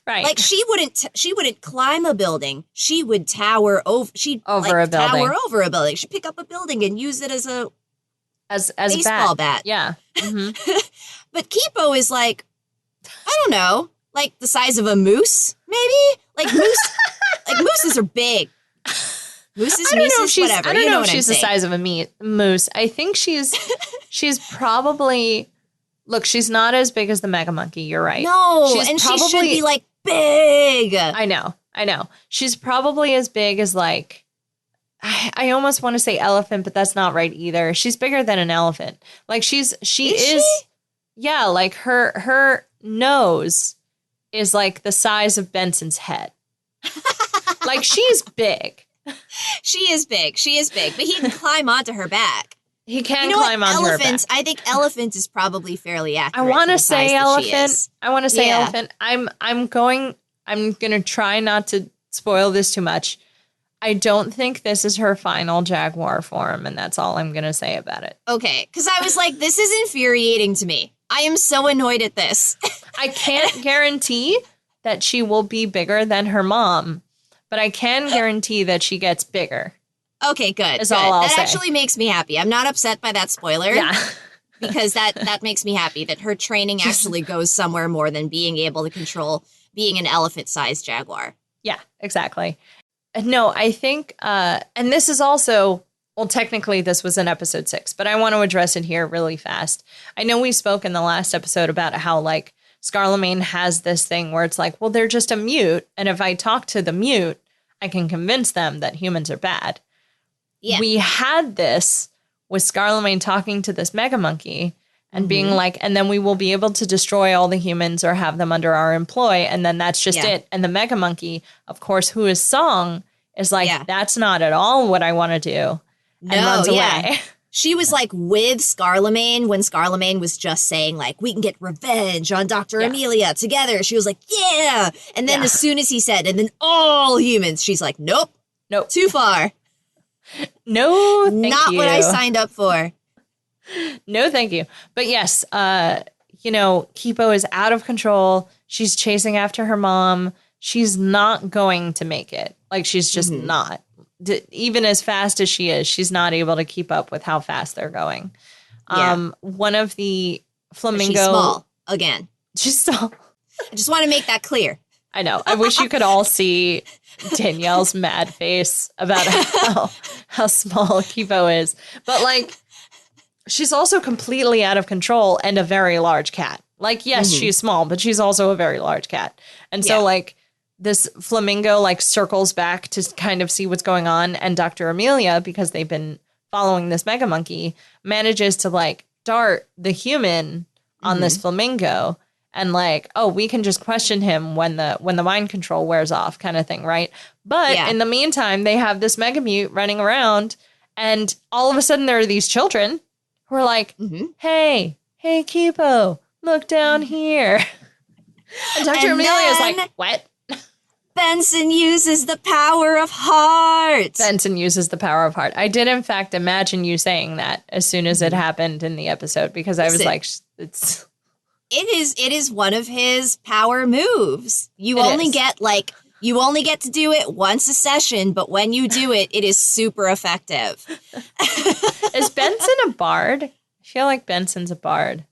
Right. Like she wouldn't climb a building. She would tower over. She'd over a building. Tower over a building. She'd pick up a building and use it as a baseball bat. Yeah. But Kipo is like, I don't know, like the size of a moose, maybe. Like mooses are big. Mooses, whatever. I don't know if she's the size of a moose. I think she's probably. Look, she's not as big as the mega monkey. You're right. No, she should be like big. I know. She's probably as big as like, I almost want to say elephant, but that's not right either. She's bigger than an elephant. Like she is. Yeah, like her nose is like the size of Benson's head. Like she's big. She is big, but he can climb onto her back. He can climb onto her back. I think elephant is probably fairly accurate. I want to say elephant. I'm going to try not to spoil this too much. I don't think this is her final jaguar form, and that's all I'm going to say about it. Okay, because I was like, this is infuriating to me. I am so annoyed at this. I can't guarantee that she will be bigger than her mom, but I can guarantee that she gets bigger. Okay, good. That actually makes me happy. I'm not upset by that spoiler. Yeah. Because that makes me happy that her training actually goes somewhere more than being able to control being an elephant-sized jaguar. Yeah, exactly. No, I think, and this is also, well, technically this was in episode 6, but I want to address it here really fast. I know we spoke in the last episode about how, like, Scarlemagne has this thing where it's like, well, they're just a mute, and if I talk to the mute, I can convince them that humans are bad. Yeah. We had this with Scarlemagne talking to this mega monkey and being like, and then we will be able to destroy all the humans or have them under our employ. And then that's just it. And the mega monkey, of course, who is Song, is like, that's not at all what I want to do. And runs away. She was like with Scarlemagne when Scarlemagne was just saying like, we can get revenge on Dr. Amelia together. She was like, yeah. And then as soon as he said, and then all humans, she's like, nope, Nope. Too far. No, thank Not you. what I signed up for. No, thank you. But yes, Kipo is out of control. She's chasing after her mom. She's not going to make it. Like, she's just not. Even as fast as she is, she's not able to keep up with how fast they're going. Yeah. One of the flamingo... She's small, again. She's small. I just want to make that clear. I know. I wish you could all see Danielle's mad face about how small Kipo is. But, like, she's also completely out of control and a very large cat. Like, yes, she's small, but she's also a very large cat. And so, like, this flamingo, like, circles back to kind of see what's going on. And Dr. Amelia, because they've been following this mega monkey, manages to, like, dart the human on this flamingo. And like, oh, we can just question him when the mind control wears off, kind of thing, right? But in the meantime, they have this mega mute running around, and all of a sudden there are these children who are like, hey, Kipo, look down here. And Dr. Amelia is like, what? Benson uses the power of heart. Benson uses the power of heart. I did, in fact, imagine you saying that as soon as it happened in the episode, because I was like, it's... It is one of his power moves. You only get to do it once a session, but when you do it, it is super effective. Is Benson a bard? I feel like Benson's a bard.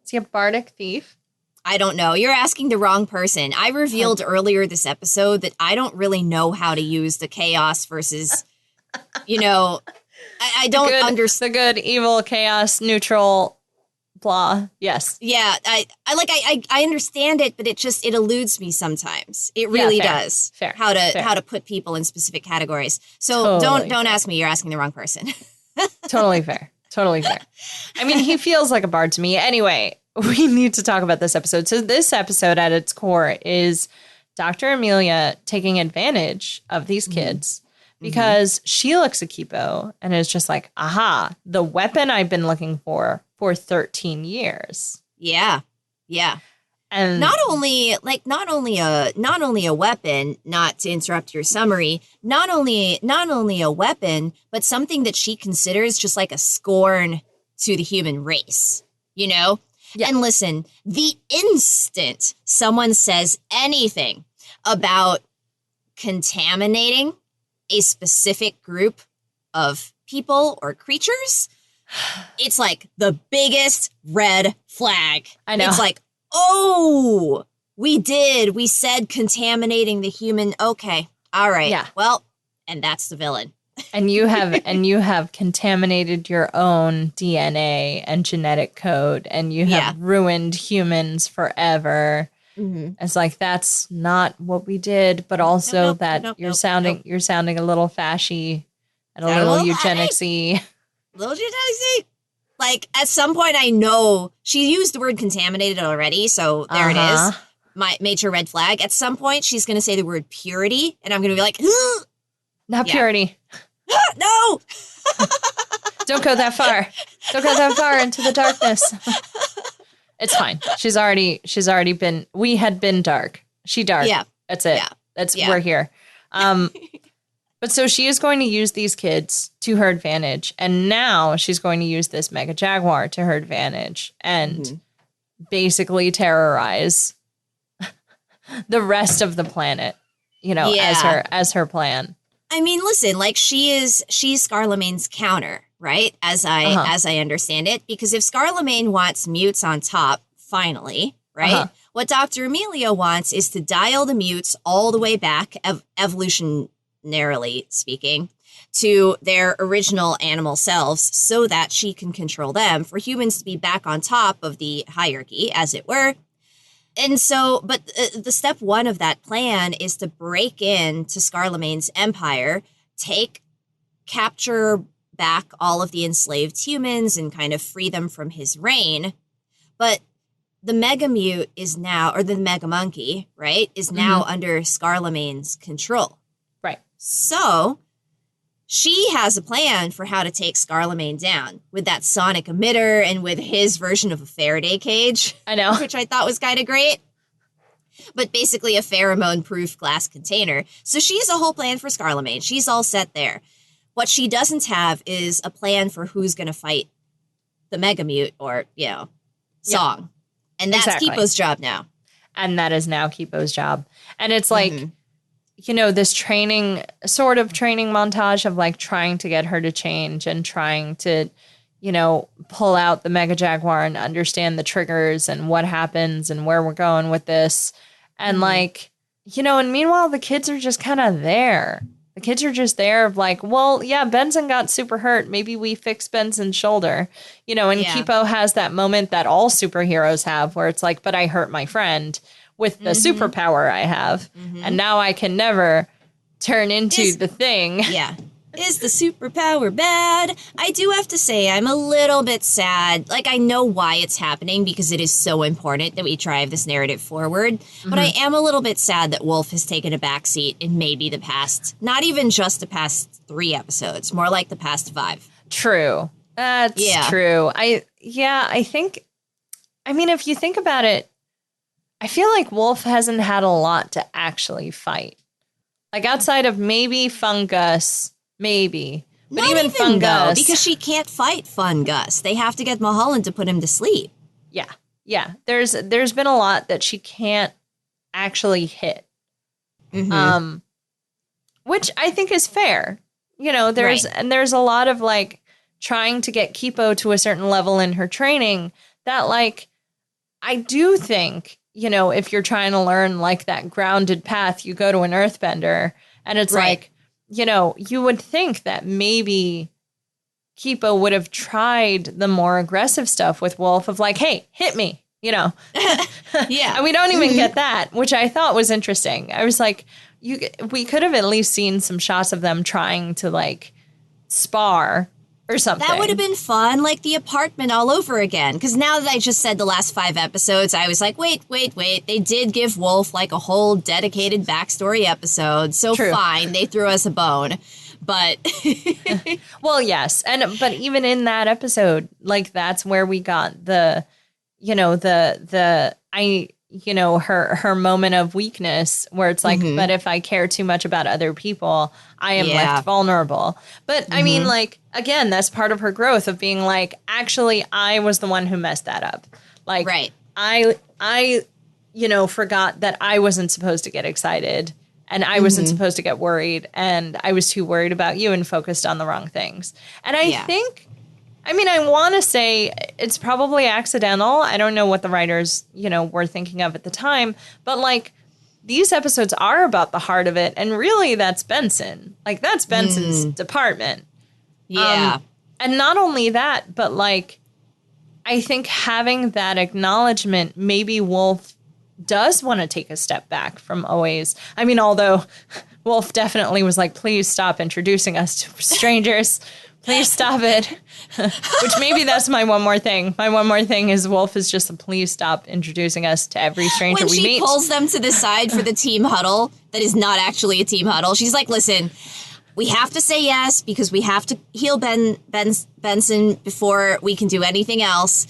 Is he a bardic thief? I don't know. You're asking the wrong person. I revealed earlier this episode that I don't really know how to use the chaos versus, I don't understand. The good, evil, chaos, neutral, blah. Yes. Yeah. I understand it, but it eludes me sometimes. It really does. Fair. How to put people in specific categories. So don't ask me. You're asking the wrong person. Totally fair. I mean, he feels like a bard to me. Anyway, we need to talk about this episode. So this episode at its core is Dr. Amelia taking advantage of these kids because she looks at Kipo and is just like, aha, the weapon I've been looking for 13 years. Yeah. And not only a weapon, not to interrupt your summary, not only a weapon, but something that she considers just like a scorn to the human race, Yeah. And listen, the instant someone says anything about contaminating a specific group of people or creatures, it's like the biggest red flag. I know. It's like, oh, we said contaminating the human. Okay. All right. Yeah. Well, and that's the villain. And you have contaminated your own DNA and genetic code, and you have ruined humans forever. It's like, that's not what we did, but also you're sounding a little fashy and a little eugenicsy. Little eugenicsy. Like, at some point, I know she used the word contaminated already, so there it is. My major red flag. At some point, she's going to say the word purity, and I'm going to be like, not purity. No! Don't go that far. Don't go that far into the darkness. It's fine. She's already been, we had been dark. She dark. Yeah. That's it. Yeah. We're here. But so she is going to use these kids to her advantage. And now she's going to use this mega jaguar to her advantage and basically terrorize the rest of the planet, as her plan. I mean, listen, like she's Scarlemagne's counter, right? As I understand it, because if Scarlemagne wants mutes on top, finally, right? What Dr. Amelia wants is to dial the mutes all the way back, evolutionarily speaking, to their original animal selves so that she can control them, for humans to be back on top of the hierarchy, as it were. And so, but the step one of that plan is to break into Scarlemagne's empire, capture back all of the enslaved humans and kind of free them from his reign. But the Mega Mute is now, or the Mega Monkey, right, is now under Scarlemagne's control. Right. So she has a plan for how to take Scarlemagne down with that sonic emitter and with his version of a Faraday cage. I know. Which I thought was kind of great. But basically a pheromone-proof glass container. So she has a whole plan for Scarlemagne. She's all set there. What she doesn't have is a plan for who's going to fight the Mega Mute or, song. And that's exactly. Kipo's job now. And that is now Kipo's job. And it's like, this sort of training montage of like trying to get her to change and trying to, pull out the Mega Jaguar and understand the triggers and what happens and where we're going with this. And like, and meanwhile, the kids are just kind of there. The kids are just there of like, well, yeah, Benson got super hurt. Maybe we fix Benson's shoulder, and Kipo has that moment that all superheroes have where it's like, but I hurt my friend with the superpower I have. And now I can never turn into the thing. Yeah. Is the superpower bad? I do have to say I'm a little bit sad. Like, I know why it's happening because it is so important that we drive this narrative forward. But I am a little bit sad that Wolf has taken a backseat in maybe the past, not even just the past 3 episodes, more like the past 5. True. That's true. I think, if you think about it, I feel like Wolf hasn't had a lot to actually fight. Like, outside of maybe Fungus, maybe. But Not even Fungus. Though, because she can't fight Fungus. They have to get Mullholland to put him to sleep. Yeah. Yeah. There's been a lot that she can't actually hit. Which I think is fair. There's a lot of like trying to get Kipo to a certain level in her training that like I do think, if you're trying to learn like that grounded path, you go to an earthbender and it's like, you would think that maybe Kipo would have tried the more aggressive stuff with Wolf of like, hey, hit me, Yeah. And we don't even get that, which I thought was interesting. I was like, we could have at least seen some shots of them trying to like spar or something. That would have been fun, like the apartment all over again. Because now that I just said the last 5 episodes, I was like, wait. They did give Wolf like a whole dedicated backstory episode. So True. Fine, they threw us a bone. But well, yes. But even in that episode, like that's where we got the her moment of weakness where it's like, but if I care too much about other people, I am left vulnerable. But I mean, like, again, that's part of her growth of being like, actually, I was the one who messed that up. Like, I forgot that I wasn't supposed to get excited and I wasn't supposed to get worried and I was too worried about you and focused on the wrong things. And I think, I want to say it's probably accidental. I don't know what the writers, were thinking of at the time. But, like, these episodes are about the heart of it. And really, that's Benson. Like, that's Benson's department. Yeah. And not only that, but, like, I think having that acknowledgement, maybe Wolf does want to take a step back from always. Although Wolf definitely was like, please stop introducing us to strangers. Please stop it. Which maybe that's my one more thing. My one more thing is Wolf is just a please stop introducing us to every stranger we meet. When she pulls them to the side for the team huddle, that is not actually a team huddle. She's like, listen, we have to say yes because we have to heal Benson before we can do anything else.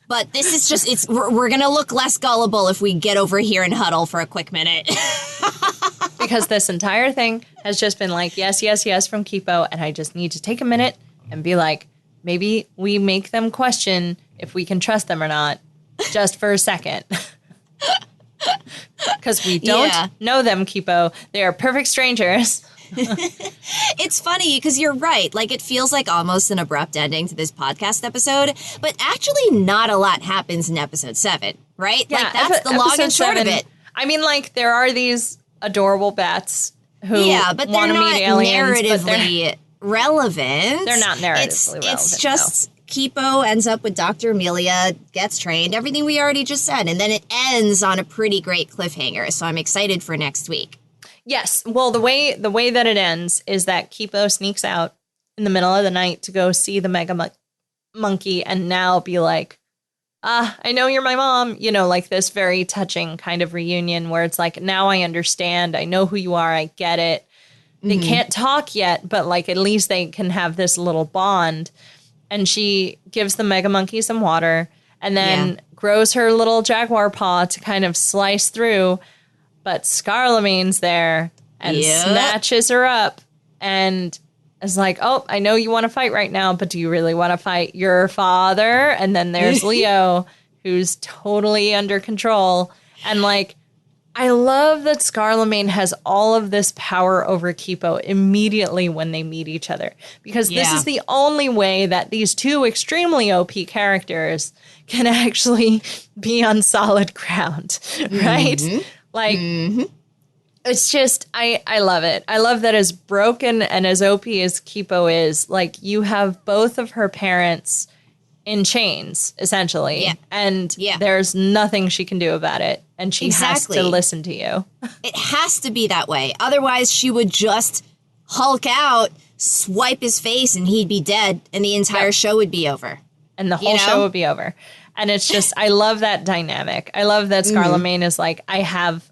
But this is just, we're going to look less gullible if we get over here and huddle for a quick minute. Because this entire thing has just been like, yes, yes, yes from Kipo. And I just need to take a minute and be like, maybe we make them question if we can trust them or not just for a second. Because we don't know them, Kipo. They are perfect strangers. It's funny because you're right. Like, it feels like almost an abrupt ending to this podcast episode, but actually not a lot happens in episode 7, right? Yeah, like, that's the long and short of it. There are these adorable bats who but want to meet aliens, narratively relevant. They're not narratively relevant. It's just Kipo ends up with Dr. Amelia, gets trained, everything we already just said, and then it ends on a pretty great cliffhanger. So I'm excited for next week. Yes. Well, the way that it ends is that Kipo sneaks out in the middle of the night to go see the Mega Monkey and now be like, I know you're my mom, like this very touching kind of reunion where it's like, now I understand. I know who you are. I get it. They can't talk yet, but like at least they can have this little bond. And she gives the Mega Monkey some water and then grows her little jaguar paw to kind of slice through. But Scarlamine's there and snatches her up and It's like, oh, I know you want to fight right now, but do you really want to fight your father? And then there's Leo, who's totally under control. And like, I love that Scarlemagne has all of this power over Kipo immediately when they meet each other. Because this is the only way that these two extremely OP characters can actually be on solid ground, right? Like, it's just, I love it. I love that as broken and as OP as Kipo is, like, you have both of her parents in chains, essentially. Yeah. And there's nothing she can do about it. And she has to listen to you. It has to be that way. Otherwise, she would just Hulk out, swipe his face, and he'd be dead. And the entire show would be over. And the whole show would be over. And it's just, I love that dynamic. I love that Scarlemagne is like, I have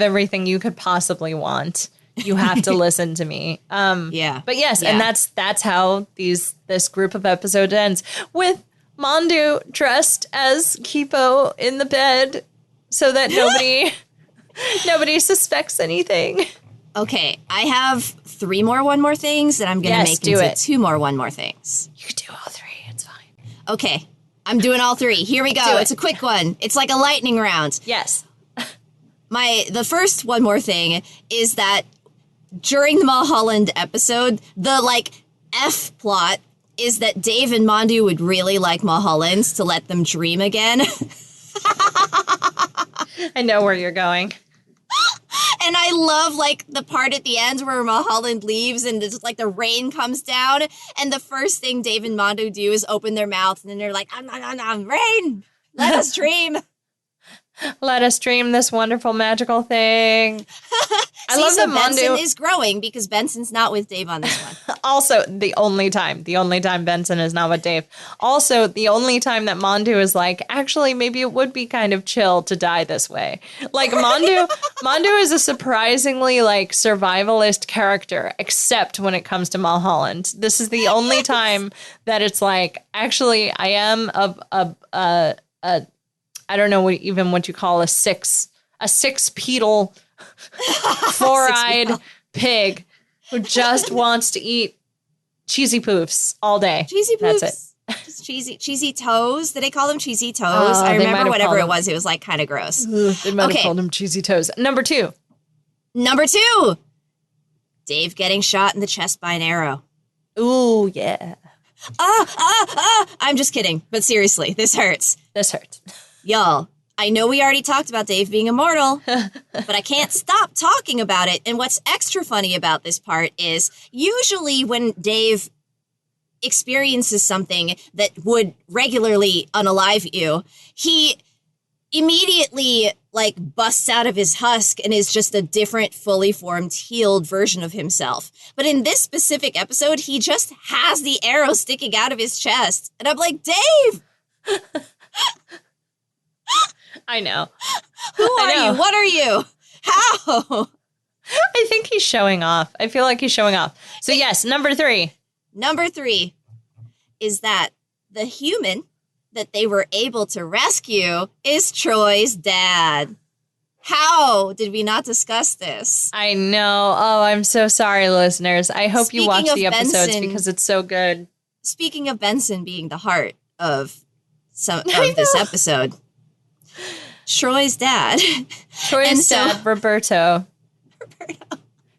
everything you could possibly want. You have to listen to me. But yes, and that's how this group of episodes ends with Mondu dressed as Kipo in the bed so that nobody suspects anything. Okay, I have 3 more one more things that I'm going to make into 2 more one more things. You can do all 3. It's fine. Okay, I'm doing all 3. Here we go. It's a quick one. It's like a lightning round. Yes. The first one more thing is that during the Mullholland episode, the like F plot is that Dave and Mondu would really like Mullholland to let them dream again. I know where you're going. And I love, like, the part at the end where Mullholland leaves and it's like the rain comes down. And the first thing Dave and Mondu do is open their mouths and then they're like, rain, let us dream. Let us dream this wonderful magical thing. I love that Benson is growing because Benson's not with Dave on this one. Also, the only time Benson is not with Dave. Also, the only time that Mondu is like, actually, maybe it would be kind of chill to die this way. Like, Mondu is a surprisingly, like, survivalist character, except when it comes to Mullholland. This is the only time that it's like, actually, I am I don't know what you call a six-pedal, 4-eyed pig who just wants to eat cheesy poofs all day. Cheesy poofs. That's it. Just cheesy toes. Did they call them cheesy toes? I remember whatever it was like kind of gross. They might have called them cheesy toes. Number 2. Dave getting shot in the chest by an arrow. Ooh, yeah. I'm just kidding. But seriously, this hurts. Y'all, I know we already talked about Dave being immortal, but I can't stop talking about it. And what's extra funny about this part is usually when Dave experiences something that would regularly unalive you, he immediately like busts out of his husk and is just a different, fully formed, healed version of himself. But in this specific episode, he just has the arrow sticking out of his chest. And I'm like, Dave! I know. Who are you? What are you? How? I think he's showing off. I feel like he's showing off. So yes, number 3. Number 3 is that the human that they were able to rescue is Troy's dad. How did we not discuss this? I know. Oh, I'm so sorry, listeners. I hope you watch the episodes because it's so good. Speaking of Benson being the heart of this episode, Troy's dad, Roberto,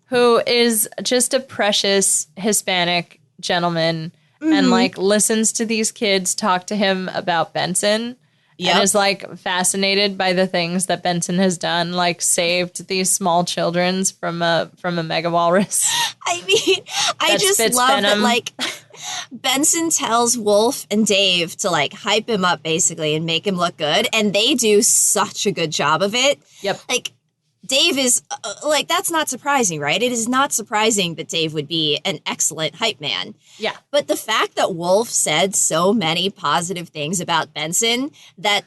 who is just a precious Hispanic gentleman and like listens to these kids talk to him about Benson and is like fascinated by the things that Benson has done, like saved these small children from a mega walrus. I mean, I just love that like Benson tells Wolf and Dave to like hype him up basically and make him look good. And they do such a good job of it. Yep. Like Dave is like, that's not surprising, right? It is not surprising that Dave would be an excellent hype man. Yeah. But the fact that Wolf said so many positive things about Benson that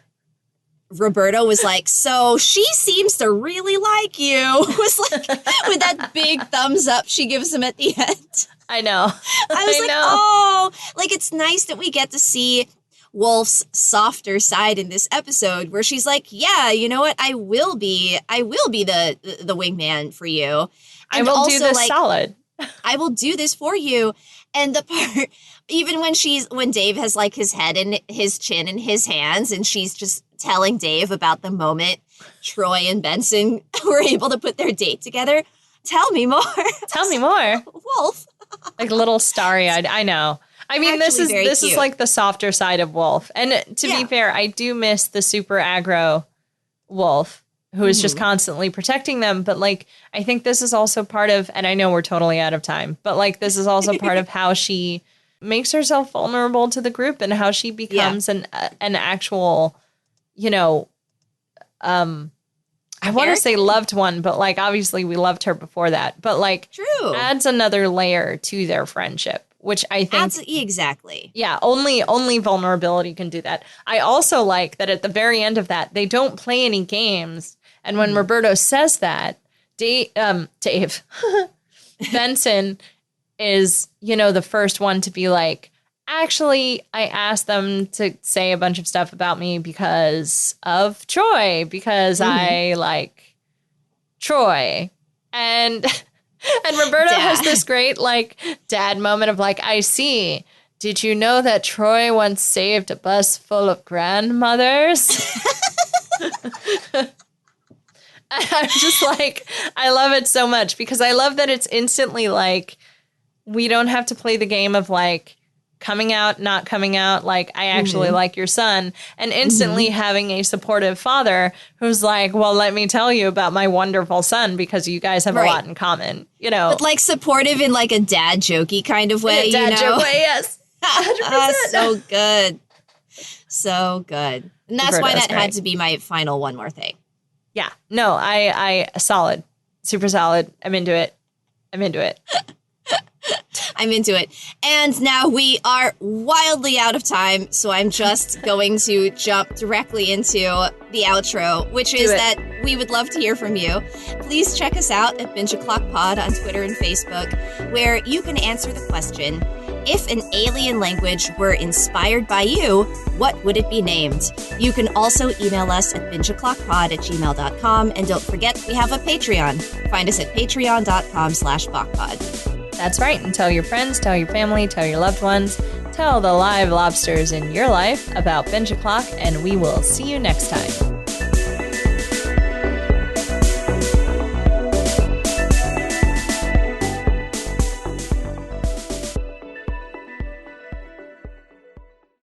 Roberto was like, so she seems to really like you. Was like with that big thumbs up she gives him at the end. I know. I was like, oh, like it's nice that we get to see Wolf's softer side in this episode where she's like, yeah, you know what? I will be the wingman for you. And I will also, do this solid. I will do this for you. And the part, even when Dave has like his head and his chin in his hands and she's just telling Dave about the moment Troy and Benson were able to put their date together. Tell me more. Tell me more. Wolf. Like little starry-eyed. I know. I mean, Actually, this is like the softer side of Wolf. And to be fair, I do miss the super aggro Wolf who is just constantly protecting them. But like, I think this is also part of, and I know we're totally out of time, but like, this is also part of how she makes herself vulnerable to the group and how she becomes an actual, you know, I want to say loved one, but like, obviously we loved her before that, but like adds another layer to their friendship, which I think exactly. Yeah. Only vulnerability can do that. I also like that at the very end of that, they don't play any games. And when Roberto says that, Dave, Benson is, you know, the first one to be like, actually, I asked them to say a bunch of stuff about me because of Troy, because I like Troy. And Roberto has this great like dad moment of like, I see. Did you know that Troy once saved a bus full of grandmothers? I'm just like, I love it so much because I love that it's instantly like, we don't have to play the game of like coming out, not coming out. Like, I actually like your son, and instantly having a supportive father who's like, well, let me tell you about my wonderful son because you guys have a lot in common, you know, but like supportive in like a dad jokey kind of way, joke way. Yes. 100%. So good. So good. And that's why that had to be my final one more thing. Yeah. No, I solid. Super solid. I'm into it. I'm into it. And now we are wildly out of time, so I'm just going to jump directly into the outro, which is that we would love to hear from you. Please check us out at Binge O'Clock Pod on Twitter and Facebook, where you can answer the question, if an alien language were inspired by you, what would it be named? You can also email us at bingeoclockpod@gmail.com, and don't forget we have a Patreon. Find us at patreon.com/BachPod. That's right. And tell your friends, tell your family, tell your loved ones, tell the live lobsters in your life about Binge O'Clock, and we will see you next time.